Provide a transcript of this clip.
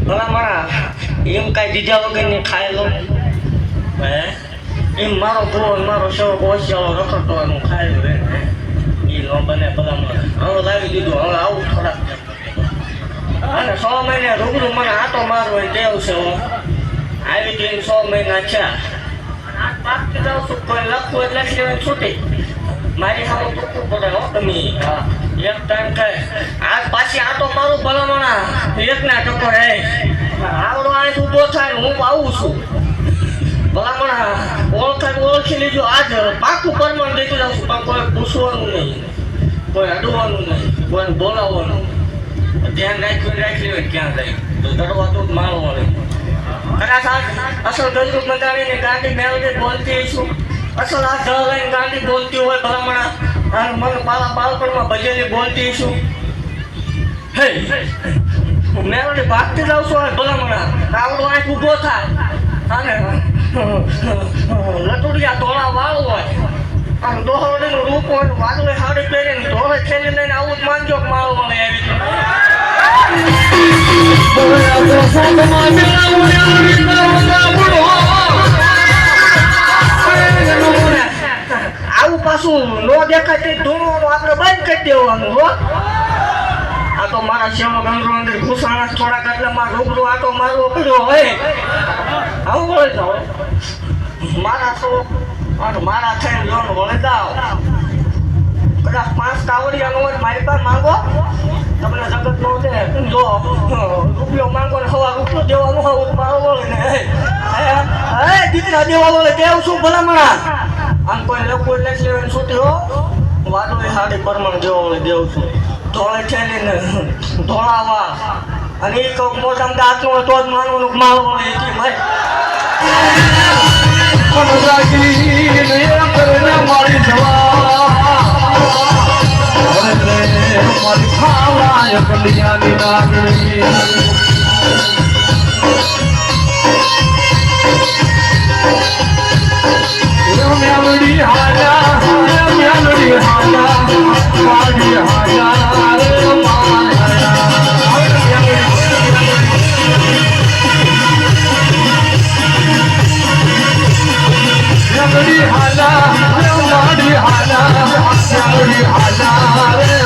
ભલા મારા એમ કાંઈ દીધા વગરની ખાઈ લો હે એમ મારો ભૂવો મારો શોખ ઓછિયાળો રખડતો હોય હું ખાઈ લો એ ન બને ભલા મારા હવે લાવી દીધું હવે આવું થોડાક અને 6 મહિને રૂબરૂ મને આટો મારવો હોય તેવું છે હું આવી ગઈ 6 મહિના છે પાકતી જાઉં છું કોઈ લખવું એટલે લેવાની છૂટી મારી સામે ટૂંકું પડે હો તમે એક ટાઈમ થાય આજ પાછી આટો મારું ભલામણા એક ના ટકો હે આવડો આજ ઊભો થાય હું આવું છું ભલામણા ઓળખી લીધું આજ પાકું પરમાણ દેખી જાઉં છું પણ કોઈ પૂછવાનું નહીં કોઈ અડવાનું નહીં કોઈને બોલાવવાનું ધ્યાન રાખી લેવાય ક્યાં જાય તો દરવાજો જ મારવો નહીં કદાચ અસલ ગજરૂપ મંદાણીની ગાંડી મેળવી બોલતી છું અસલ આ ધ લઈને ગાંડી બોલતી હોય ભલામણા અને મને મારા બાળપણમાં ભજેલી બોલતી છું હે મેળવી ભાગતી જાઉં છું ભલામણા આવડો આંખ ઊભો થાય અને લટુડિયા ધોળા વાળ હોય અને દોહરડીનું રૂપ હોય વાદળે સાડી પહેરીને ધોળે ખેલી લઈને આવું જ માનજો માળો મળે આવી આવું પાછું નો દેખાય ધૂણવાનું આપણે બંધ કરી દેવાનું હો આ તો મારા સેવક અંદર ઘૂસાણા થોડાક એટલે મારા રૂબરૂ આટો મારવો પડ્યો હોય આવું વળે જાઓ મારા શોખ અને મારા થઈને લોન વળે જાઓ કદાચ 5 કાવડિયાનો હોય મારી પાસે માંગો તમને જગત નો છે જો રૂપિયો માંગો ને હવા રૂપિયો દેવાનું હોય મારો વળે ને હે દીકરા દેવા વળે દેવું છું ભલામણા આમ કોઈ લખવું એટલે લેવાની છૂટી હો વાદળી સાડી પરમાણ જેવો વળે દેવું છું ધોળે ઠેલીને ધોળાવા અને એ કહું મોટામાં દાંતનું હોય તો જ માનવાનું મારો વળે એટલી ભાઈ મારી ખાવાય કલ્યાણી નાગણી મેલડી હાજા મેલડી હાજા મારી હાજા રે મેલડી હાજા મારી હાજા મેલડી હાજા રે